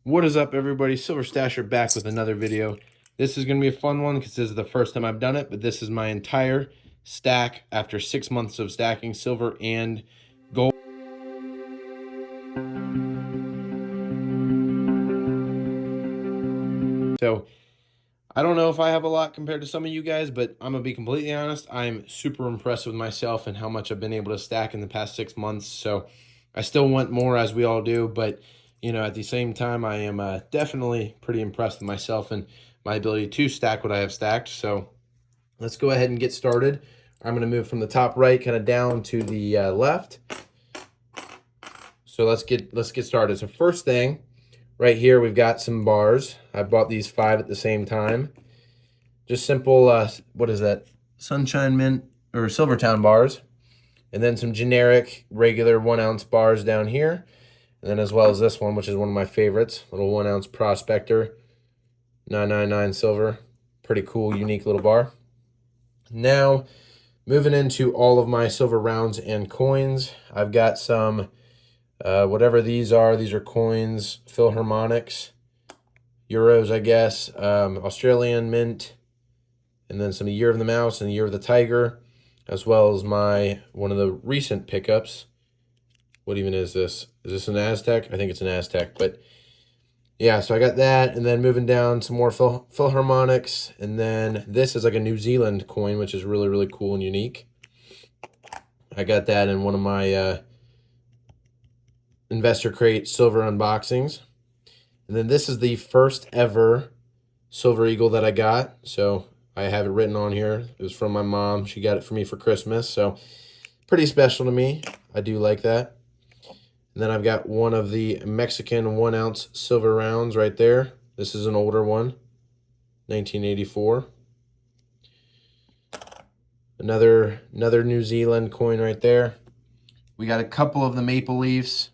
What is up, everybody? Silver Stasher back with another video. This is going to be a fun one because this is the first time I've done it, but this is my entire stack after 6 months of stacking silver and gold. So I don't know if I have a lot compared to some of you guys, but I'm going to be completely honest. I'm super impressed with myself and how much I've been able to stack in the past 6 months. So I still want more, as we all do, but at the same time, I am definitely pretty impressed with myself and my ability to stack what I have stacked. So let's go ahead and get started. I'm going to move from the top right kind of down to the left. So let's get started. So first thing, right here we've got some bars. I bought these 5 at the same time. Just simple, what is that? Sunshine Mint or Silvertown bars. And then some generic regular 1 ounce bars down here. And then as well as this one, which is one of my favorites, little 1 ounce Prospector, 999 silver. Pretty cool, unique little bar. Now, moving into all of my silver rounds and coins, I've got some, whatever these are coins, Philharmonics, euros, I guess, Australian Mint, and then some Year of the Mouse and Year of the Tiger, as well as one of the recent pickups. What even is this? Is this an Aztec? I think it's an Aztec, but yeah, so I got that, and then moving down some more Philharmonics, and then this is like a New Zealand coin, which is really, really cool and unique. I got that in one of my Investor Crate silver unboxings. And then this is the first ever Silver Eagle that I got, so I have it written on here. It was from my mom. She got it for me for Christmas, so pretty special to me. I do like that. And then I've got one of the Mexican 1 ounce silver rounds right there. This is an older one, 1984. Another New Zealand coin right there. We got a couple of the Maple Leafs.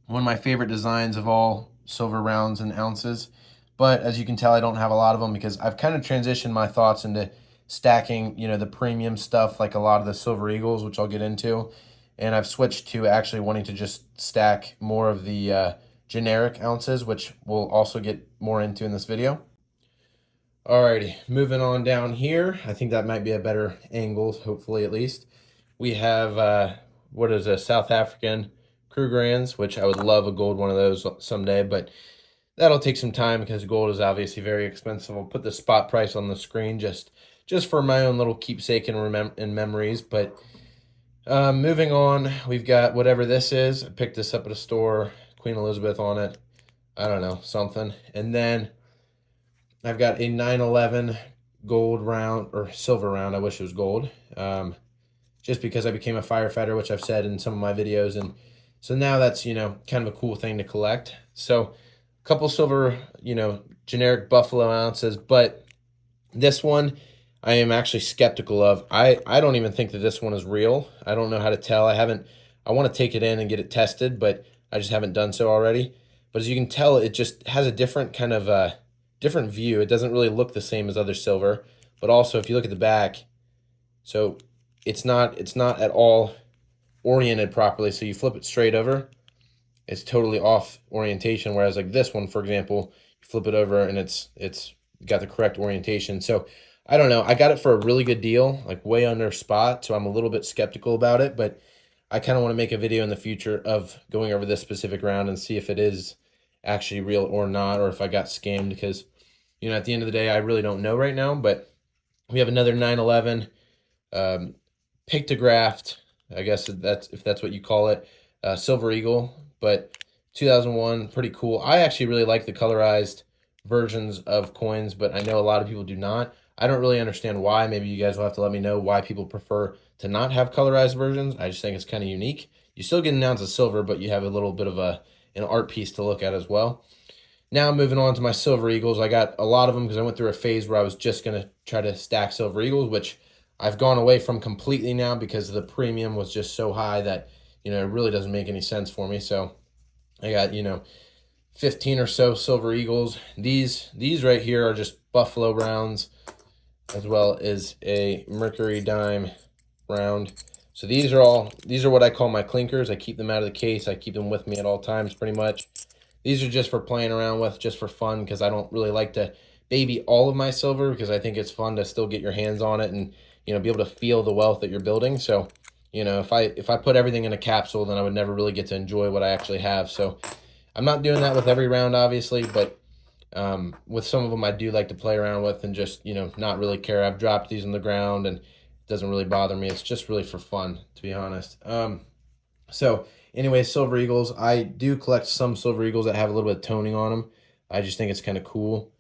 One of my favorite designs of all silver rounds and ounces. But as you can tell, I don't have a lot of them because I've kind of transitioned my thoughts into stacking, the premium stuff like a lot of the Silver Eagles, which I'll get into. And I've switched to actually wanting to just stack more of the generic ounces, which we'll also get more into in this video. Alrighty, moving on down here. I think that might be a better angle, hopefully at least. We have, what is a South African Krugerrands, which I would love a gold one of those someday, but that'll take some time because gold is obviously very expensive. I'll put the spot price on the screen just for my own little keepsake and memories, but moving on, we've got whatever this is. I picked this up at a store, Queen Elizabeth on it. I don't know, something. And then I've got a 911 gold round, or silver round. I wish it was gold. Just because I became a firefighter, which I've said in some of my videos. And so now that's, kind of a cool thing to collect. So a couple silver, generic Buffalo ounces. But this one I am actually skeptical of. I don't even think that this one is real. I don't know how to tell. I want to take it in and get it tested, but I just haven't done so already. But as you can tell, it just has a different kind of different view. It doesn't really look the same as other silver. But also, if you look at the back, so it's not at all oriented properly. So you flip it straight over, it's totally off orientation. Whereas like this one, for example, you flip it over and it's got the correct orientation. So I don't know. I got it for a really good deal, like way under spot, so I'm a little bit skeptical about it, but I kind of want to make a video in the future of going over this specific round and see if it is actually real or not, or if I got scammed, because, at the end of the day, I really don't know right now. But we have another 911 pictographed, I guess if that's what you call it, Silver Eagle, but 2001, pretty cool. I actually really like the colorized versions of coins, but I know a lot of people do not. I don't really understand why. Maybe you guys will have to let me know why people prefer to not have colorized versions. I just think it's kind of unique. You still get an ounce of silver, but you have a little bit of an art piece to look at as well. Now moving on to my Silver Eagles. I got a lot of them because I went through a phase where I was just going to try to stack Silver Eagles, which I've gone away from completely now because the premium was just so high that, it really doesn't make any sense for me. So I got, 15 or so Silver Eagles. These right here are just Buffalo rounds, as well as a Mercury dime round. So these are what I call my clinkers. I keep them out of the case. I keep them with me at all times pretty much. These are just for playing around with, just for fun, because I don't really like to baby all of my silver, because I think it's fun to still get your hands on it and, you know, be able to feel the wealth that you're building. So, you know, if I put everything in a capsule, then I would never really get to enjoy what I actually have. So I'm not doing that with every round, obviously, but with some of them I do like to play around with and just, you know, not really care. I've dropped these on the ground and it doesn't really bother me. It's just really for fun, to be honest. So anyway, Silver Eagles. I do collect some Silver Eagles that have a little bit of toning on them. I just think it's kind of cool.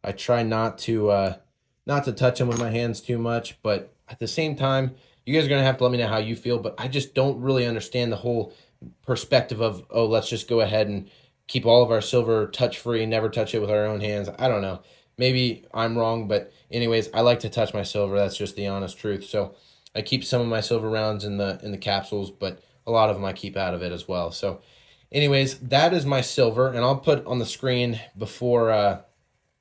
I try not to touch them with my hands too much, but at the same time, you guys are gonna have to let me know how you feel. But I just don't really understand the whole perspective of, oh, let's just go ahead and keep all of our silver touch free, never touch it with our own hands. I don't know. Maybe I'm wrong, but anyways, I like to touch my silver. That's just the honest truth. So I keep some of my silver rounds in the capsules, but a lot of them I keep out of it as well. So anyways, that is my silver, and I'll put on the screen before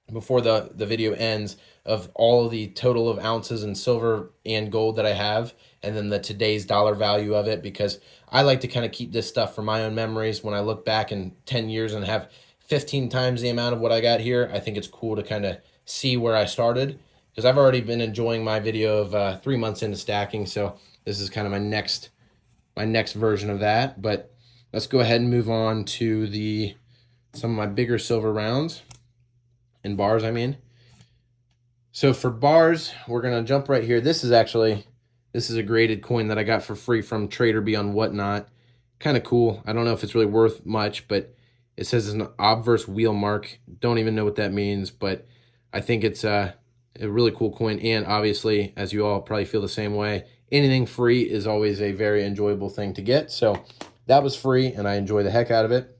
the video ends of all the total of ounces in silver and gold that I have, and then the today's dollar value of it, because I like to kind of keep this stuff for my own memories. When I look back in 10 years and have 15 times the amount of what I got here, I think it's cool to kind of see where I started, because I've already been enjoying my video of 3 months into stacking. So this is kind of my next version of that. But let's go ahead and move on to some of my bigger silver rounds. In bars, I mean. So for bars, we're gonna jump right here. This is a graded coin that I got for free from Trader Beyond Whatnot. Kind of cool. I don't know if it's really worth much, but it says it's an obverse wheel mark. Don't even know what that means, but I think it's a really cool coin. And obviously, as you all probably feel the same way, anything free is always a very enjoyable thing to get. So that was free, and I enjoy the heck out of it.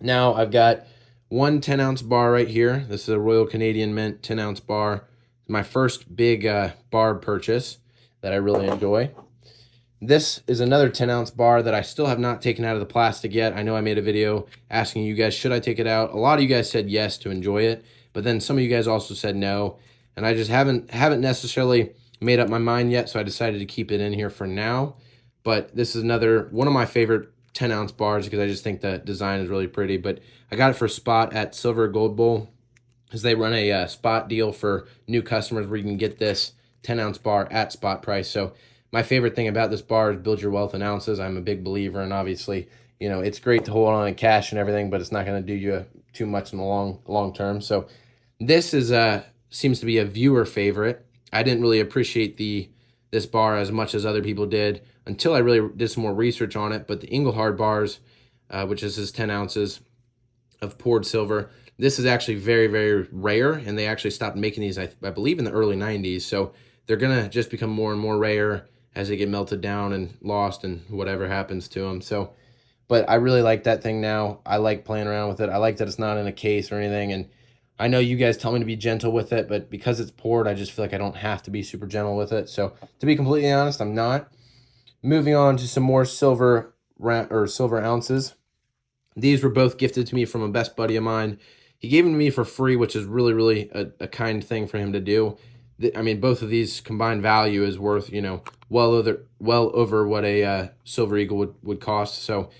Now I've got one 10-ounce bar right here. This is a Royal Canadian Mint 10-ounce bar. My first big bar purchase that I really enjoy. This is another 10-ounce bar that I still have not taken out of the plastic yet. I know I made a video asking you guys, should I take it out? A lot of you guys said yes to enjoy it, but then some of you guys also said no, and I just haven't necessarily made up my mind yet, so I decided to keep it in here for now. But this is another one of my favorite 10-ounce bars, because I just think the design is really pretty. But I got it for spot at Silver Gold Bowl, because they run a spot deal for new customers where you can get this 10-ounce bar at spot price. So my favorite thing about this bar is build your wealth in ounces. I'm a big believer, and obviously, you know, it's great to hold on in cash and everything, but it's not going to do you too much in the long term. So this is seems to be a viewer favorite. I didn't really appreciate this bar as much as other people did until I really did some more research on it. But the Engelhard bars, which is his 10 ounces of poured silver, this is actually very, very rare, and they actually stopped making these, I believe, in the early 90s. So they're going to just become more and more rare as they get melted down and lost and whatever happens to them. So, but I really like that thing now. I like playing around with it. I like that it's not in a case or anything, and I know you guys tell me to be gentle with it, but because it's poured, I just feel like I don't have to be super gentle with it. So to be completely honest, I'm not. Moving on to some more silver ounces. These were both gifted to me from a best buddy of mine. He gave them to me for free, which is really, really a kind thing for him to do. I mean, both of these combined value is worth, you know, well over what a Silver Eagle would cost. So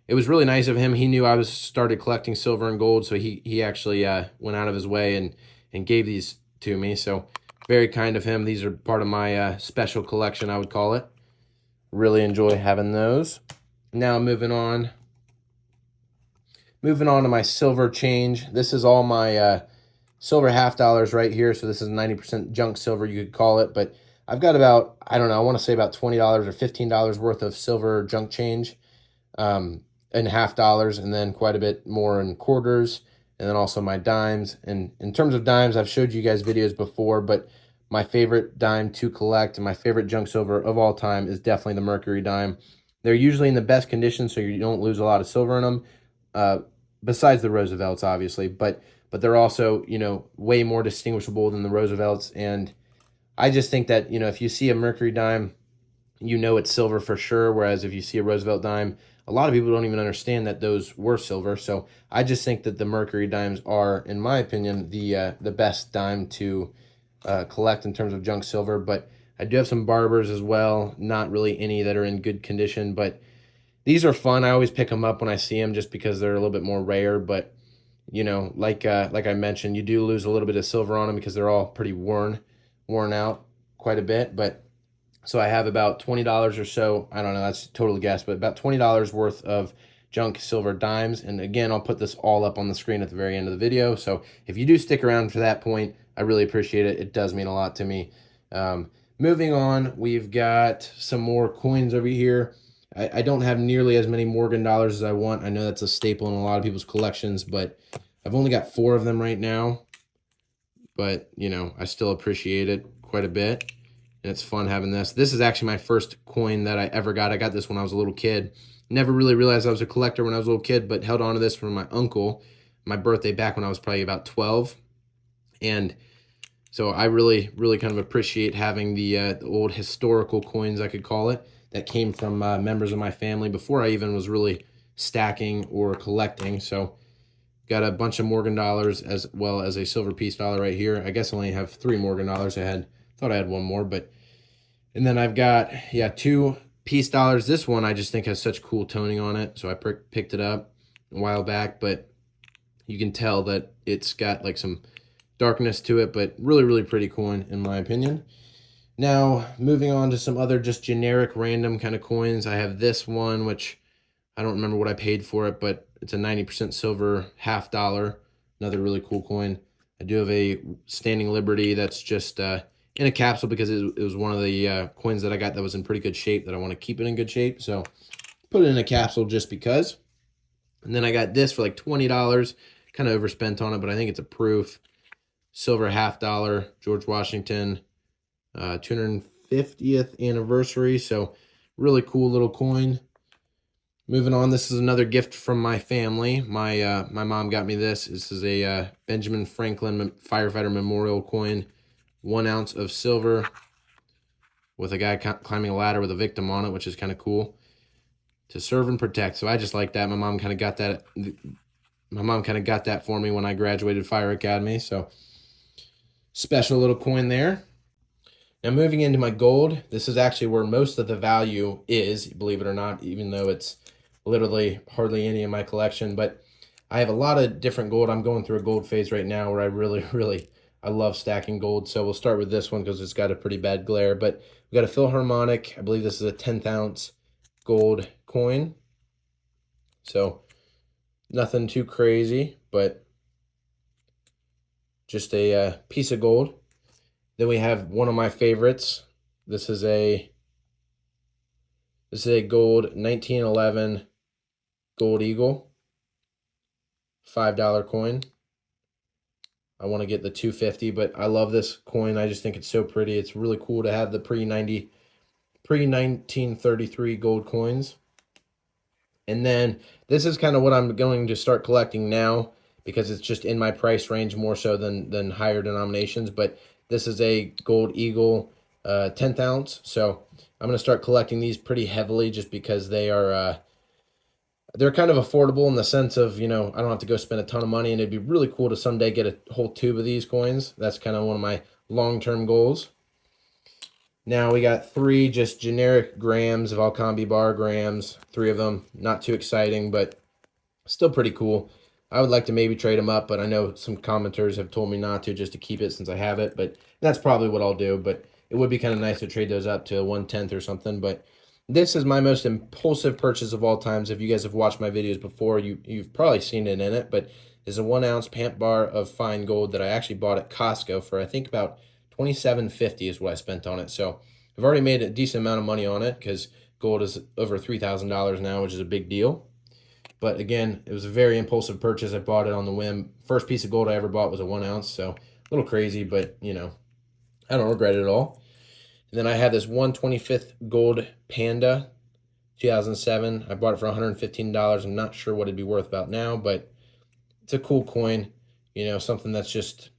it was really nice of him. He knew I started collecting silver and gold, so he actually went out of his way and gave these to me. So very kind of him. These are part of my special collection, I would call it. Really enjoy having those. Now moving on to my silver change. This is all my silver half dollars right here. So this is 90% junk silver, you could call it. But I've got about, I don't know, I want to say about $20 or $15 worth of silver junk change in half dollars, and then quite a bit more in quarters, and then also my dimes. And in terms of dimes, I've showed you guys videos before, but my favorite dime to collect and my favorite junk silver of all time is definitely the Mercury dime. They're usually in the best condition, so you don't lose a lot of silver in them, besides the Roosevelts, obviously. But they're also, you know, way more distinguishable than the Roosevelts. And I just think that, you know, if you see a Mercury dime, you know it's silver for sure, whereas if you see a Roosevelt dime, a lot of people don't even understand that those were silver. So I just think that the Mercury dimes are, in my opinion, the best dime to collect in terms of junk silver. But I do have some Barbers as well, not really any that are in good condition, but these are fun. I always pick them up when I see them just because they're a little bit more rare. But you know, like I mentioned, you do lose a little bit of silver on them because they're all pretty worn out quite a bit. But so I have about $20 or so. I don't know, that's total guess, but about $20 worth of junk silver dimes. And again, I'll put this all up on the screen at the very end of the video. So if you do stick around to that point, I really appreciate it. It does mean a lot to me. Moving on, we've got some more coins over here. I don't have nearly as many Morgan dollars as I want. I know that's a staple in a lot of people's collections, but I've only got 4 of them right now. But, you know, I still appreciate it quite a bit. And it's fun having this. This is actually my first coin that I ever got. I got this when I was a little kid. Never really realized I was a collector when I was a little kid, but held on to this from my uncle, my birthday back when I was probably about 12. And so I really kind of appreciate having the old historical coins, I could call it, that came from members of my family before I even was really stacking or collecting. So got a bunch of Morgan dollars as well as a silver piece dollar right here. I guess I only have 3 Morgan dollars. Thought I had one more, but and then I've got 2 piece dollars. This one I just think has such cool toning on it, so I picked it up a while back, but you can tell that it's got like some darkness to it, but really pretty coin in my opinion. Now moving on to some other just generic random kind of coins. I have this one, which I don't remember what I paid for it, but it's a 90% silver half dollar. Another really cool coin. I do have a Standing Liberty that's just in a capsule because it was one of the coins that I got that was in pretty good shape that I want to keep it in good shape. So put it in a capsule just because. And then I got this for like $20. Kind of overspent on it, but I think it's a proof. Silver half dollar, George Washington, 250th anniversary. So really cool little coin. Moving on, this is another gift from my family. My mom got me this. This is a Benjamin Franklin firefighter memorial coin, 1 ounce of silver with a guy climbing a ladder with a victim on it, which is kind of cool. To serve and protect. So I just like that. My mom kind of got that. My mom kind of got that for me when I graduated Fire Academy. So special little coin there. Now moving into my gold, this is actually where most of the value is, believe it or not, even though it's literally hardly any in my collection. But I have a lot of different gold. I'm going through a gold phase right now where I really I love stacking gold. So we'll start with this one because it's got a pretty bad glare. But we got a Philharmonic. I believe this is a 10th ounce gold coin. So nothing too crazy, but just a piece of gold. Then we have one of my favorites. This is a gold 1911 Gold Eagle, $5 coin. I want to get the 250, but I love this coin. I just think it's so pretty. It's really cool to have the pre-1933 gold coins. And then this is kind of what I'm going to start collecting now because it's just in my price range more so than higher denominations. But this is a Gold Eagle 10th ounce. So I'm going to start collecting these pretty heavily just because they are they're kind of affordable in the sense of, you know, I don't have to go spend a ton of money, and it'd be really cool to someday get a whole tube of these coins. That's kind of one of my long-term goals. Now we got 3 just generic grams of Alcambi bar grams, 3 of them. Not too exciting, but still pretty cool. I would like to maybe trade them up, but I know some commenters have told me not to, just to keep it since I have it, but that's probably what I'll do. But it would be kind of nice to trade those up to 1/10 or something. But this is my most impulsive purchase of all times. If you guys have watched my videos before, you've probably seen it in it, but it's a 1 ounce pamp bar of fine gold that I actually bought at Costco for I think about $27.50 is what I spent on it. So I've already made a decent amount of money on it because gold is over $3,000 now, which is a big deal. But again, it was a very impulsive purchase. I bought it on the whim. First piece of gold I ever bought was a 1 ounce, so a little crazy, but you know, I don't regret it at all. And then I had this 1/25th gold Panda, 2007. I bought it for $115. I'm not sure what it'd be worth about now, but it's a cool coin. You know, something that's just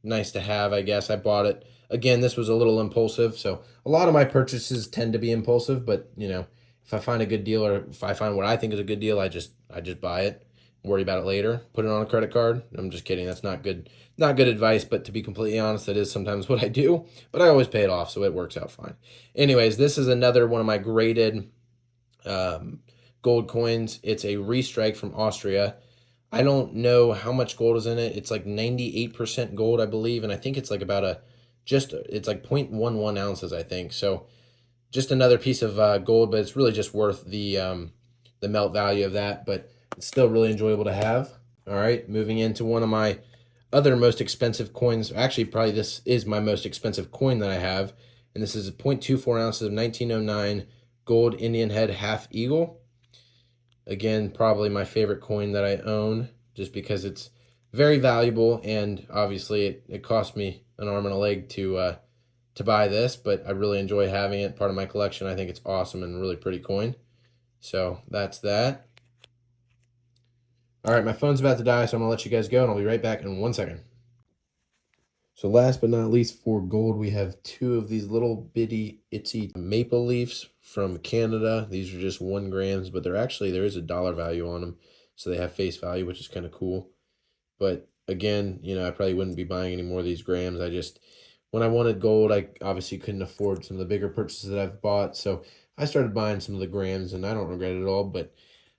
nice to have, I guess. I bought it. Again, this was a little impulsive, so a lot of my purchases tend to be impulsive, but you know, if I find a good deal or if I find what I think is a good deal, I just buy it, worry about it later, put it on a credit card. I'm just kidding. That's not good advice, but to be completely honest, that is sometimes what I do, but I always pay it off, so it works out fine. Anyways, this is another one of my graded gold coins. It's a Restrike from Austria. I don't know how much gold is in it. It's like 98% gold, I believe, and I think it's like about it's like 0.11 ounces, I think. So just another piece of gold, but it's really just worth the melt value of that. But it's still really enjoyable to have. All right, moving into one of my other most expensive coins. Actually, probably this is my most expensive coin that I have, and this is 0.24 ounces of 1909 gold Indian head half eagle. Again, probably my favorite coin that I own, just because it's very valuable, and obviously it cost me an arm and a leg to buy this, but I really enjoy having it part of my collection. I think it's awesome and really pretty coin. So that's that. All right, my phone's about to die, so I'm gonna let you guys go, and I'll be right back in 1 second. So last but not least, for gold, we have two of these little bitty itsy maple leafs from Canada. These are just 1 grams, but there is a dollar value on them, so they have face value, which is kind of cool. But again, I probably wouldn't be buying any more of these grams. When I wanted gold, I obviously couldn't afford some of the bigger purchases that I've bought, so I started buying some of the grams, and I don't regret it at all, but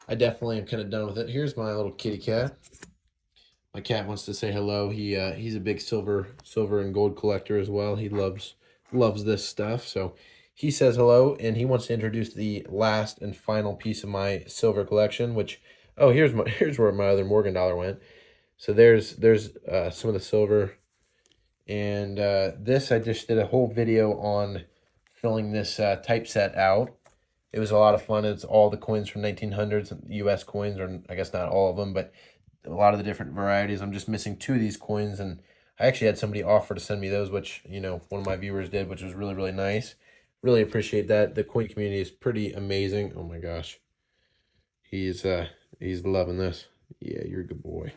I definitely am kind of done with it. Here's my little kitty cat. My cat wants to say hello. He's a big silver and gold collector as well. He loves this stuff. So he says hello, and he wants to introduce the last and final piece of my silver collection, which here's where my other Morgan dollar went. So there's some of the silver, and this I just did a whole video on filling this typeset out. It was a lot of fun. It's all the coins from 1900s, U.S. coins, or I guess not all of them, but a lot of the different varieties. I'm just missing 2 of these coins, and I actually had somebody offer to send me those, which, one of my viewers did, which was really, really nice. Really appreciate that. The coin community is pretty amazing. Oh my gosh. He's loving this. Yeah, you're a good boy.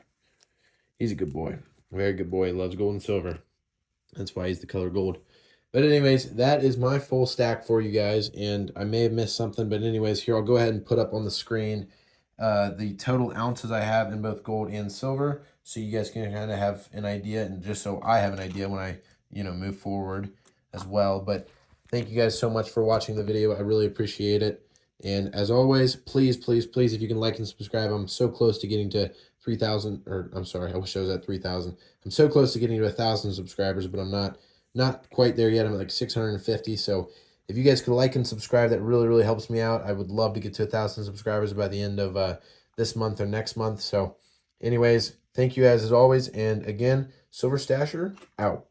He's a good boy. Very good boy. He loves gold and silver. That's why he's the color gold. But anyways, that is my full stack for you guys, and I may have missed something, but anyways, here I'll go ahead and put up on the screen the total ounces I have in both gold and silver, so you guys can kind of have an idea, and just so I have an idea when I, move forward as well. But thank you guys so much for watching the video. I really appreciate it. And as always, please, please, please, if you can like and subscribe. I'm so close to getting to 3,000, or I'm sorry, I wish I was at 3,000. I'm so close to getting to 1,000 subscribers, but I'm not quite there yet. I'm at like 650. So if you guys could like and subscribe, that really, really helps me out. I would love to get to 1,000 subscribers by the end of this month or next month. So anyways, thank you guys as always. And again, Silver Stasher out.